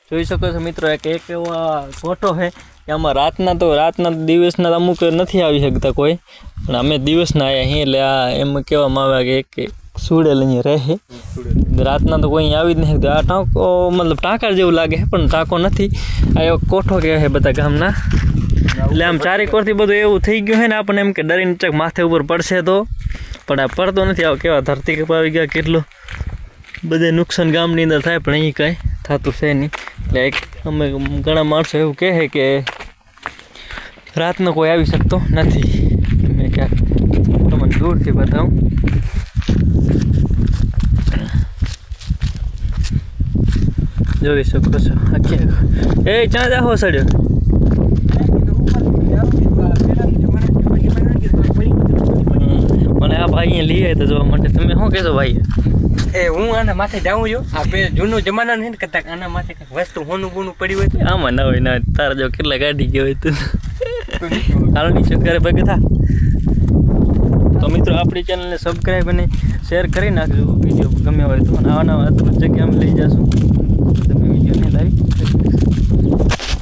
જોઈ શકો છો મિત્રો એક એવો કોઠો છે કે આમાં રાતના દિવસના અમુક નથી આવી શકતા કોઈ, પણ અમે દિવસના આવ્યા છીએ એટલે આ એમ કહેવામાં આવે કે સુડેલ અહીંયા રહે. રાતના તો કોઈ આવી જ નહીં શકતું. આ ટાંકો મતલબ ટાંકા જેવું લાગે છે પણ ટાંકો નથી. આ એવો કોઠો કહે છે બધા ગામના. એટલે આમ ચારેકોરથી બધું એવું થઈ ગયું છે ને આપણને એમ કે ડરીને ચક માથે ઉપર પડશે તો, પણ આ પડતો નથી. આવો કેવા ધરતી કપ આવી ગયા, કેટલું બધે નુકસાન ગામની અંદર થાય પણ અહીં કાંઈ થતું છે નહીં. એટલે એક અમે ઘણા માણસો એવું કહે છે કે રાતનો કોઈ આવી શકતો નથી. મેં ક્યાંક તમને દૂરથી બતાવું. જોઈ શકો છો એ ક્યાં જાહો સડ્યો? મને આ ભાઈ અહીંયા લઈ આવ્યા તો જોવા માટે. તમે શું કહેશો ભાઈ? હું આના માથે જાઉં છું. આ બે જૂનું જમાના ને કદાચ આના માથે કંઈક વસ્તુ હોનું બોનું પડ્યું હોય તો આમાં ના હોય ના. તારા જો કેટલા કાઢી ગયો હોય તું. હાલો નીચે કરે પગે થા. તો મિત્રો આપણી ચેનલને સબસ્ક્રાઈબ અને શેર કરી નાખજો. વિડીયો ગમે હોય તો આવા નવા અદ્ભુત જગ્યા અમે લઈ જશું. તમે વિડીયોને લાઈક કરી દેશો.